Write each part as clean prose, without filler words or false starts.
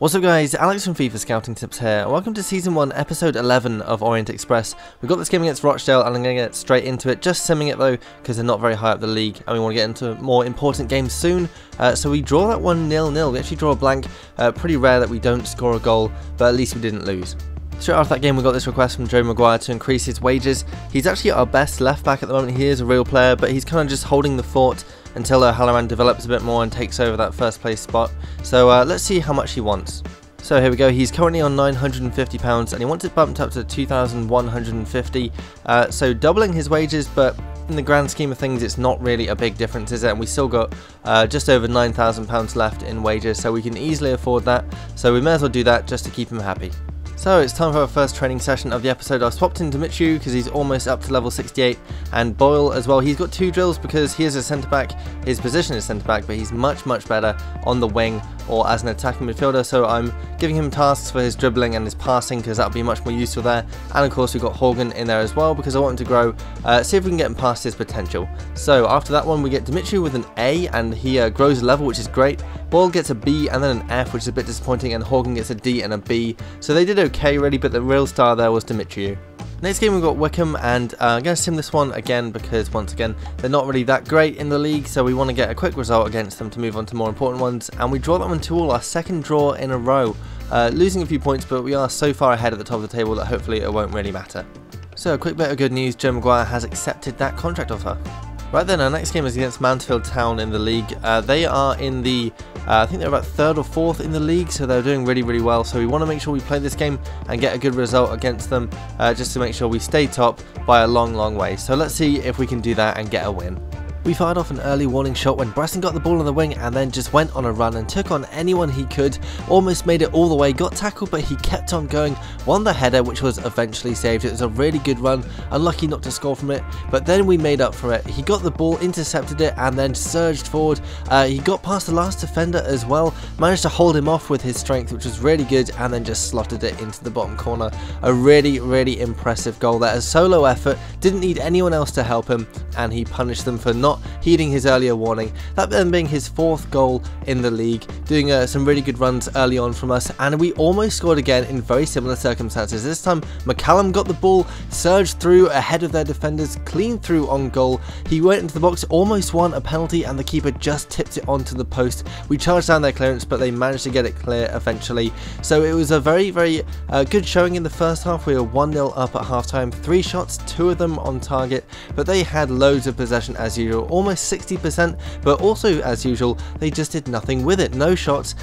What's up guys, Alex from FIFA Scouting Tips here, and welcome to Season 1, Episode 11 of Orient Express. We've got this game against Rochdale, and I'm going to get straight into it, just simming it though, because they're not very high up the league, and we want to get into more important games soon. So we draw that one 0-0, we actually draw a blank. Pretty rare that we don't score a goal, but at least we didn't lose. Straight after that game, we got this request from Joe Maguire to increase his wages. He's actually our best left back at the moment. He is a real player, but he's kind of just holding the fort until Halloran develops a bit more and takes over that first place spot. So let's see how much he wants. So here we go, he's currently on £950 and he wants it bumped up to 2,150, so doubling his wages, but in the grand scheme of things it's not really a big difference, is it? And we still got just over £9,000 left in wages, so we can easily afford that, so we may as well do that just to keep him happy. So it's time for our first training session of the episode. I've swapped in Dimitri because he's almost up to level 68, and Boyle as well. He's got 2 drills because he is a centre back. His position is centre back, but he's much better on the wing or as an attacking midfielder, so I'm giving him tasks for his dribbling and his passing because that'll be much more useful there. And of course we've got Hagen in there as well because I want him to grow, see if we can get him past his potential. So after that one we get Dimitri with an A, and he grows a level, which is great. Boyle gets a B and then an F, which is a bit disappointing, and Hagen gets a D and a B, so they did okay really, but the real star there was Dimitri. Next game we've got Wickham, and I'm going to sim this one again because once again they're not really that great in the league, so we want to get a quick result against them to move on to more important ones, and we draw that one 2-2, our second draw in a row, losing a few points, but we are so far ahead at the top of the table that hopefully it won't really matter. So a quick bit of good news, Joe Maguire has accepted that contract offer. Right then, our next game is against Mansfield Town in the league. They are in the, I think they're about 3rd or 4th in the league, so they're doing really well. So we want to make sure we play this game and get a good result against them, just to make sure we stay top by a long way. So let's see if we can do that and get a win. We fired off an early warning shot when Bresson got the ball on the wing and then just went on a run and took on anyone he could, almost made it all the way, got tackled, but he kept on going, won the header which was eventually saved. It was a really good run, unlucky not to score from it, but then we made up for it. He got the ball, intercepted it and then surged forward. He got past the last defender as well, managed to hold him off with his strength, which was really good, and then just slotted it into the bottom corner. A really impressive goal there, a solo effort, didn't need anyone else to help him, and he punished them for not heeding his earlier warning. That then being his 4th goal in the league, doing some really good runs early on from us, and we almost scored again in very similar circumstances. This time McCallum got the ball, surged through ahead of their defenders, clean through on goal. He went into the box, almost won a penalty, and the keeper just tipped it onto the post. We charged down their clearance, but they managed to get it clear eventually. So it was a very good showing in the first half. We were 1-0 up at half time, 3 shots, 2 of them on target, but they had loads of possession as usual, almost 60%, but also as usual they just did nothing with it. No shots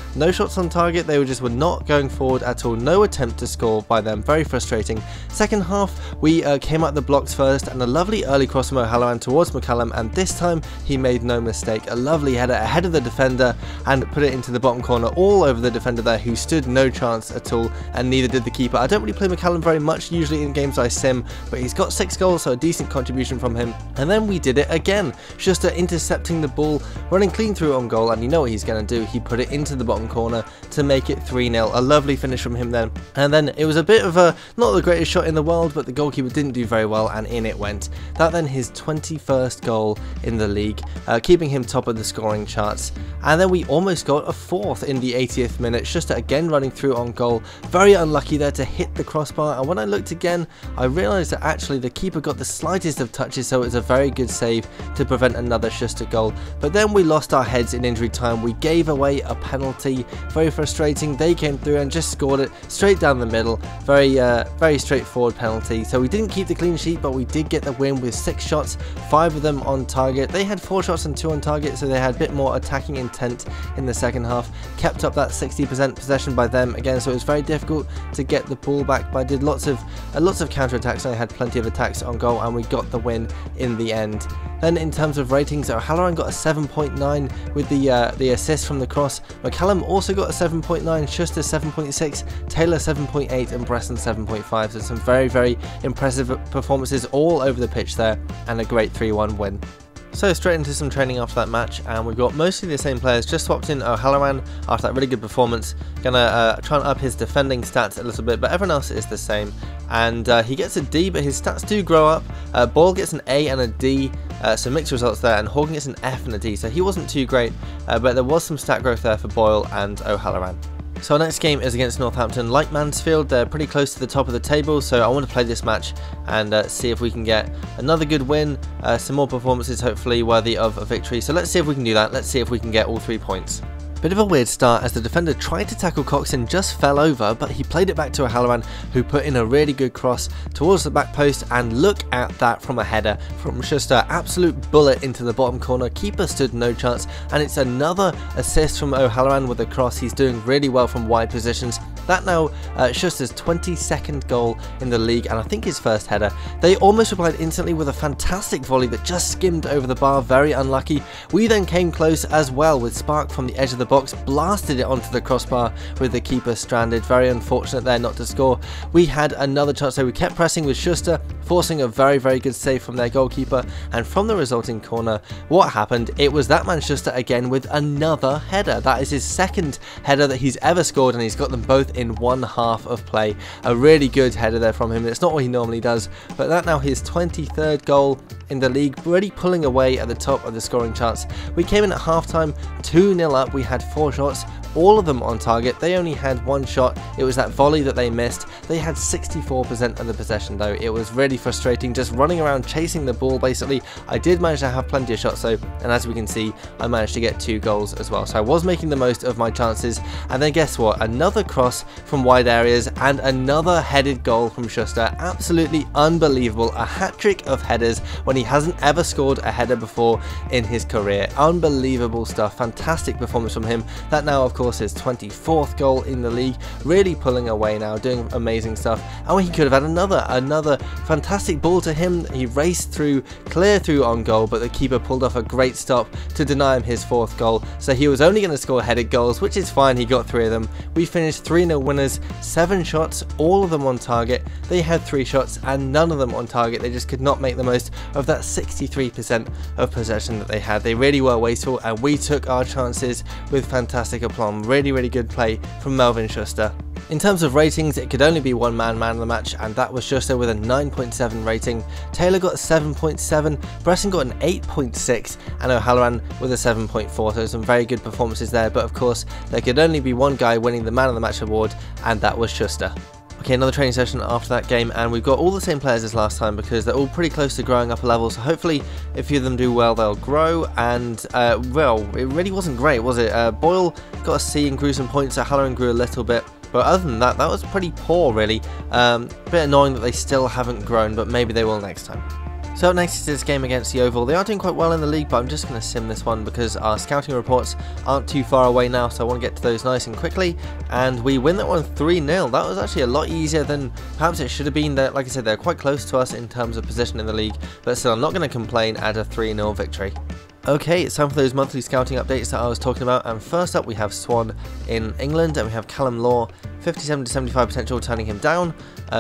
on target. They were not going forward at all. No attempt to score by them. Very frustrating. Second half we came out the blocks first, and a lovely early cross from O'Halloran towards McCallum, and this time he made no mistake. A lovely header ahead of the defender and put it into the bottom corner, all over the defender there, who stood no chance at all, and neither did the keeper. I don't really play McCallum very much usually in games I sim, but he's got 6 goals, so a decent contribution from him. And then we did it again. Schuster intercepting the ball, running clean through on goal, and you know what he's going to do. He put it into the bottom corner to make it 3-0. A lovely finish from him then. And then it was a bit of a, not the greatest shot in the world, but the goalkeeper didn't do very well, and in it went. That then his 21st goal in the league, keeping him top of the scoring charts. And then we almost got a 4th in the 80th minute. Schuster again running through on goal. Very unlucky there to hit the crossbar, and when I looked again I realised that actually the keeper got the slightest of touches, so it was a very good save to prevent another Schuster goal. But then we lost our heads in injury time. We gave away a penalty. Very frustrating. They came through and just scored it straight down the middle. Very straightforward penalty. So we didn't keep the clean sheet, but we did get the win with 6 shots, 5 of them on target. They had 4 shots and 2 on target, so they had a bit more attacking intent in the second half. Kept up that 60% possession by them again, so it was very difficult to get the ball back. But I did lots of counter attacks, and I had plenty of attacks on goal, and we got the win in the end. Then in terms of ratings, O'Halloran got a 7.9 with the assist from the cross. McCallum also got a 7.9, Schuster 7.6, Taylor 7.8 and Bresson 7.5. So some very impressive performances all over the pitch there, and a great 3-1 win. So straight into some training after that match, and we've got mostly the same players. Just swapped in O'Halloran after that really good performance. Gonna try and up his defending stats a little bit, but everyone else is the same. And he gets a D, but his stats do grow up. Boyle gets an A and a D, so mixed results there, and Hagen gets an F and a D, so he wasn't too great, but there was some stat growth there for Boyle and O'Halloran. So our next game is against Northampton. Like Mansfield, they're pretty close to the top of the table, so I want to play this match and see if we can get another good win, some more performances hopefully worthy of a victory. So let's see if we can do that. Let's see if we can get all 3 points. Bit of a weird start as the defender tried to tackle Coxon, just fell over, but he played it back to O'Halloran, who put in a really good cross towards the back post, and look at that from a header from Schuster. Absolute bullet into the bottom corner, keeper stood no chance, and it's another assist from O'Halloran with a cross. He's doing really well from wide positions. That now Schuster's 22nd goal in the league, and I think his first header. They almost replied instantly with a fantastic volley that just skimmed over the bar, very unlucky. We then came close as well with Spark from the edge of the box, blasted it onto the crossbar with the keeper stranded. Very unfortunate there not to score. We had another chance, so we kept pressing with Schuster, forcing a very good save from their goalkeeper, and from the resulting corner, what happened? It was that man Schuster again with another header. That is his second header that he's ever scored, and he's got them both in one half of play. A really good header there from him. It's not what he normally does, but that now his 23rd goal in the league, really pulling away at the top of the scoring charts. We came in at halftime 2-0 up. We had 4 shots, all of them on target. They only had 1 shot. It was that volley that they missed. They had 64% of the possession though. It was really frustrating, just running around chasing the ball basically. I did manage to have plenty of shots though, and as we can see, I managed to get 2 goals as well. So I was making the most of my chances, and then guess what? Another cross from wide areas and another headed goal from Schuster. Absolutely unbelievable. A hat-trick of headers when he hasn't ever scored a header before in his career. Unbelievable stuff. Fantastic performance from him. That now of course his 24th goal in the league, really pulling away now, doing amazing stuff. And he could have had another fantastic ball to him. He raced through, clear through on goal, but the keeper pulled off a great stop to deny him his 4th goal. So he was only going to score headed goals, which is fine. He got 3 of them. We finished 3-0 winners, 7 shots, all of them on target. They had 3 shots and none of them on target. They just could not make the most of that 63% of possession that they had. They really were wasteful, and we took our chances with fantastic aplomb. Really good play from Melvin Schuster. In terms of ratings, it could only be one man of the match, and that was Schuster with a 9.7 rating. Taylor got a 7.7, Bresson got an 8.6, and O'Halloran with a 7.4, so some very good performances there, but of course there could only be one guy winning the man of the match award, and that was Schuster. Okay, another training session after that game, and we've got all the same players as last time because they're all pretty close to growing up a level, so hopefully if a few of them do well, they'll grow. And well, it really wasn't great, was it? Boyle got a C and grew some points, so Halloran grew a little bit, but other than that, that was pretty poor really. A bit annoying that they still haven't grown, but maybe they will next time. So up next is this game against Yeovil. They are doing quite well in the league, but I'm just going to sim this one because our scouting reports aren't too far away now, so I want to get to those nice and quickly. And we win that one 3-0. That was actually a lot easier than perhaps it should have been. Like I said, they're quite close to us in terms of position in the league, but still I'm not going to complain at a 3-0 victory. Okay, it's time for those monthly scouting updates that I was talking about, and first up we have Swan in England, and we have Callum Law, 57 to 75 potential, turning him down.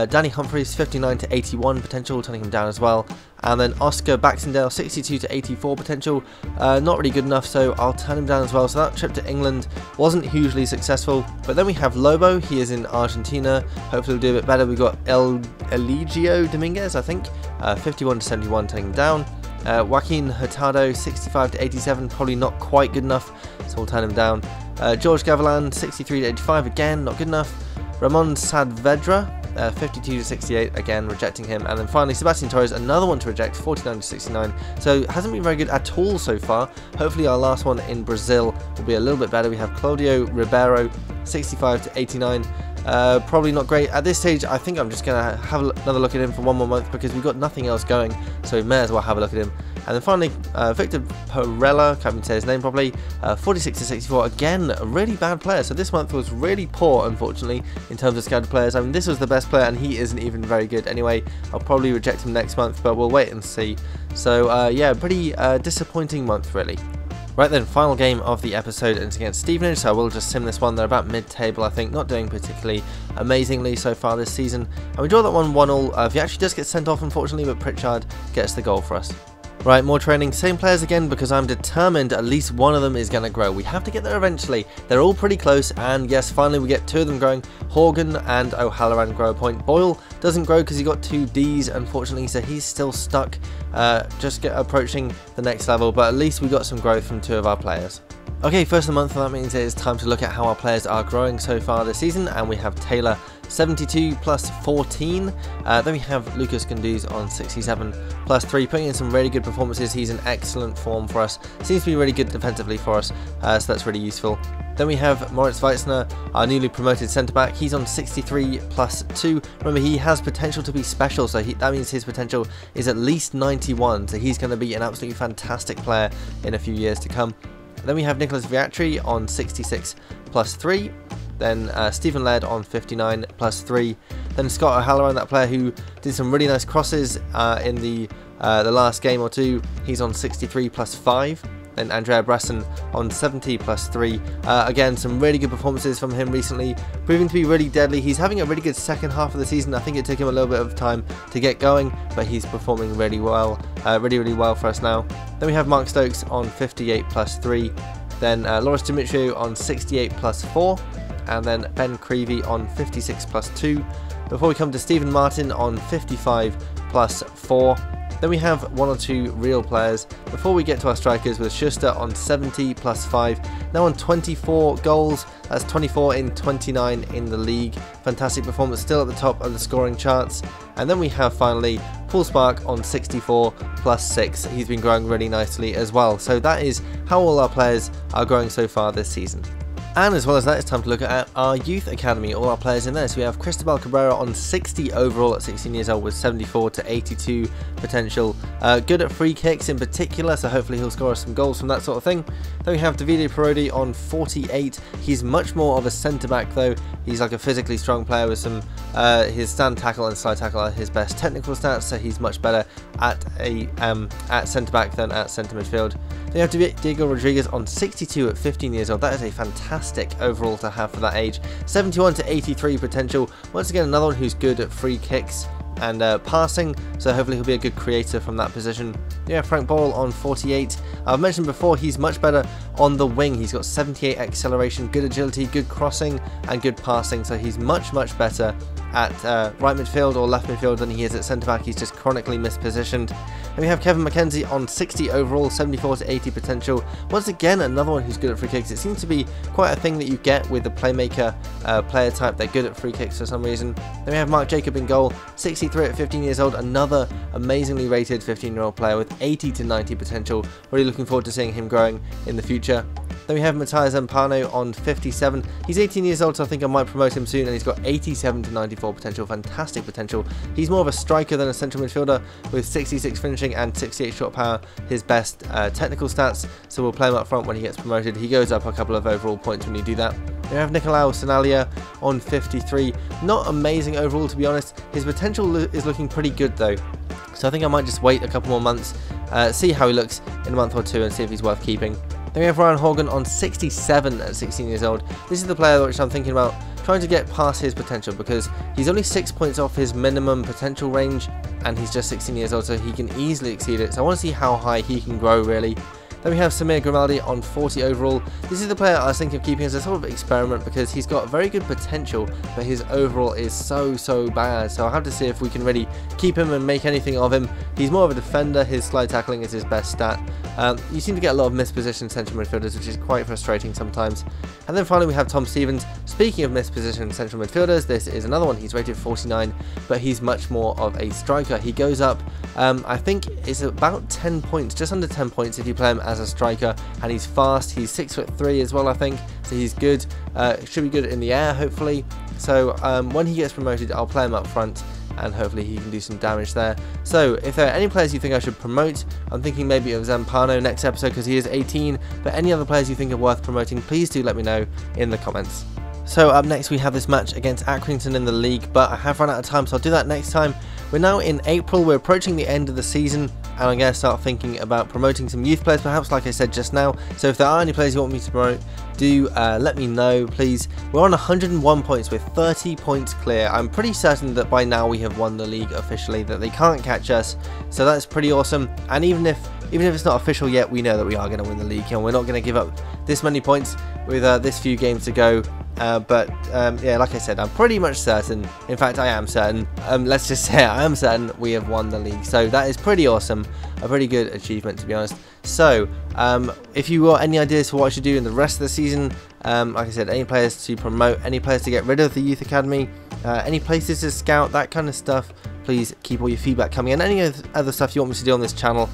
Danny Humphreys, 59 to 81 potential, turning him down as well. And then Oscar Baxendale, 62 to 84 potential, not really good enough, so I'll turn him down as well. So that trip to England wasn't hugely successful. But then we have Lobo, he is in Argentina, hopefully we'll do a bit better. We've got Eligio Dominguez, I think, 51 to 71, turning him down. Joaquin Hurtado, 65 to 87, probably not quite good enough, so we'll turn him down. George Gavilan, 63 to 85, again, not good enough. Ramon Saavedra, 52 to 68, again, rejecting him. And then finally, Sebastian Torres, another one to reject, 49 to 69. So hasn't been very good at all so far. Hopefully our last one in Brazil will be a little bit better. We have Claudio Ribeiro, 65 to 89. Probably not great. At this stage, I think I'm just going to have another look at him for one more month because we've got nothing else going, so we may as well have a look at him. And then finally, Victor Perella, can't even say his name properly, 46 to 64, again, a really bad player. So this month was really poor, unfortunately, in terms of scouted players. I mean, this was the best player, and he isn't even very good anyway. I'll probably reject him next month, but we'll wait and see. So, yeah, pretty disappointing month, really. Right then, final game of the episode, and it's against Stevenage, so I will just sim this one. They're about mid-table, I think, not doing particularly amazingly so far this season. And we draw that one 1-1. Viachi does get sent off, unfortunately, but Pritchard gets the goal for us. Right, more training, same players again, because I'm determined at least one of them is going to grow. We have to get there eventually. They're all pretty close, and yes, finally we get 2 of them growing. Hagen and O'Halloran grow a point. Boyle doesn't grow because he got 2 Ds, unfortunately, so he's still stuck, approaching the next level, but at least we got some growth from 2 of our players. Okay, first of the month, and that means it is time to look at how our players are growing so far this season, and we have Taylor 72 plus 14, then we have Lucas Gunduz on 67 plus 3, putting in some really good performances. He's in excellent form for us, seems to be really good defensively for us, so that's really useful. Then we have Moritz Leitner, our newly promoted centre-back. He's on 63 plus 2. Remember, he has potential to be special, so that means his potential is at least 91, so he's going to be an absolutely fantastic player in a few years to come. Then we have Nicholas Viatri on 66 plus 3. Then Stephen Laird on 59 plus 3. Then Scott O'Halloran, that player who did some really nice crosses in the last game or two. He's on 63 plus 5. Then Andrea Bresson on 70 plus 3. Again, some really good performances from him recently, proving to be really deadly. He's having a really good second half of the season. I think it took him a little bit of time to get going, but he's performing really well, really well for us now. Then we have Mark Stokes on 58 plus 3. Then Loris Dimitriou on 68 plus 4. And then Ben Creevy on 56 plus 2. Before we come to Stephen Martin on 55 plus 4. Then we have one or two real players before we get to our strikers, with Schuster on 70 plus 5, now on 24 goals, that's 24 in 29 in the league. Fantastic performance, still at the top of the scoring charts. And then we have finally Paul Spark on 64 plus 6, he's been growing really nicely as well. So that is how all our players are growing so far this season. And as well as that, it's time to look at our youth academy, all our players in there. So we have Cristobal Cabrera on 60 overall at 16 years old with 74 to 82 potential. Good at free kicks in particular, so hopefully he'll score us some goals from that sort of thing. Then we have Davide Parodi on 48. He's much more of a centre-back though. He's like a physically strong player with some, his stand tackle and slide tackle are his best technical stats, so he's much better at centre-back than at centre midfield. Then you have Diego Rodriguez on 62 at 15 years old. That is a fantastic overall to have for that age. 71 to 83 potential. Once again, another one who's good at free kicks and passing, so hopefully he'll be a good creator from that position. You have Frank Ball on 48. I've mentioned before, he's much better on the wing. He's got 78 acceleration, good agility, good crossing and good passing, so he's much better at right midfield or left midfield than he is at centre back. He's just chronically mispositioned. And we have Kevin Mckenzie on 60 overall, 74 to 80 potential. Once again, another one who's good at free kicks. It seems to be quite a thing that you get with the playmaker player type. They're good at free kicks for some reason. Then we have Mark Jacob in goal, 63 at 15 years old, another amazingly rated 15-year-old player with 80 to 90 potential. Really looking forward to seeing him growing in the future. Then we have Matthias Zampano on 57. He's 18 years old, so I think I might promote him soon, and he's got 87 to 94 potential, fantastic potential. He's more of a striker than a central midfielder, with 66 finishing and 68 shot power, his best technical stats, so we'll play him up front when he gets promoted. He goes up a couple of overall points when you do that. We have Nicolau Sanalia on 53. Not amazing overall, to be honest. His potential is looking pretty good though, so I think I might just wait a couple more months, see how he looks in a month or two and see if he's worth keeping. Then we have Ryan Hagen on 67 at 16 years old. This is the player which I'm thinking about trying to get past his potential, because he's only 6 points off his minimum potential range and he's just 16 years old, so he can easily exceed it. So I want to see how high he can grow really. Then we have Samir Grimaldi on 40 overall. This is the player I was thinking of keeping as a sort of experiment, because he's got very good potential, but his overall is so bad. So I'll have to see if we can really keep him and make anything of him. He's more of a defender, his slide tackling is his best stat. You seem to get a lot of mispositioned central midfielders, which is quite frustrating sometimes. And then finally we have Tom Stevens. Speaking of mispositioned central midfielders, this is another one. He's rated 49, but he's much more of a striker. He goes up, I think it's about 10 points, just under 10 points if you play him as a striker, and he's fast. He's 6'3" as well, I think, so he's good. Should be good in the air hopefully. So when he gets promoted, I'll play him up front and hopefully he can do some damage there. So if there are any players you think I should promote, I'm thinking maybe of Zampano next episode because he is 18, but any other players you think are worth promoting, please do let me know in the comments. So up next we have this match against Accrington in the league, but I have run out of time, so I'll do that next time. We're now in April, we're approaching the end of the season, and I'm going to start thinking about promoting some youth players, perhaps like I said just now. So if there are any players you want me to promote, do let me know, please. We're on 101 points with 30 points clear. I'm pretty certain that by now we have won the league officially, that they can't catch us, so that's pretty awesome. And even if it's not official yet, we know that we are going to win the league, and we're not going to give up this many points with this few games to go. Yeah, like I said, I'm pretty much certain, in fact I am certain, let's just say I am certain we have won the league. So that is pretty awesome, a pretty good achievement to be honest. So if you got any ideas for what I should do in the rest of the season, like I said, any players to promote, any players to get rid of the youth academy, any places to scout, that kind of stuff, please keep all your feedback coming, and any other stuff you want me to do on this channel,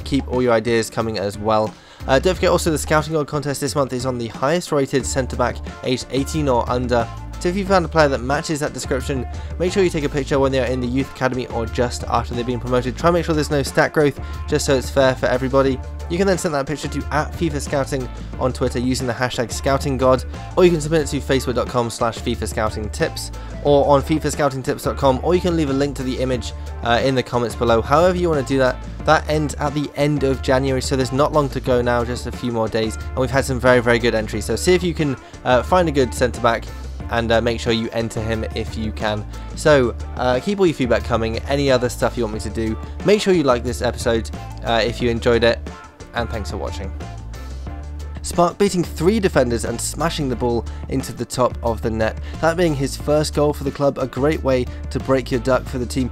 keep all your ideas coming as well. Don't forget also the Scouting Gold contest this month is on the highest rated centre back aged 18 or under. So if you found a player that matches that description, make sure you take a picture when they're in the youth academy or just after they've been promoted. Try and make sure there's no stat growth, just so it's fair for everybody. You can then send that picture to @FIFA Scouting on Twitter using the hashtag ScoutingGod, or you can submit it to facebook.com/FIFA Scouting Tips or on FIFAScoutingTips.com, or you can leave a link to the image in the comments below. However you want to do that. That ends at the end of January, so there's not long to go now, just a few more days, and we've had some very, very good entries. So see if you can find a good centre back and make sure you enter him if you can. So keep all your feedback coming, any other stuff you want me to do. Make sure you like this episode if you enjoyed it, and thanks for watching. Spark beating 3 defenders and smashing the ball into the top of the net. That being his first goal for the club, a great way to break your duck for the team.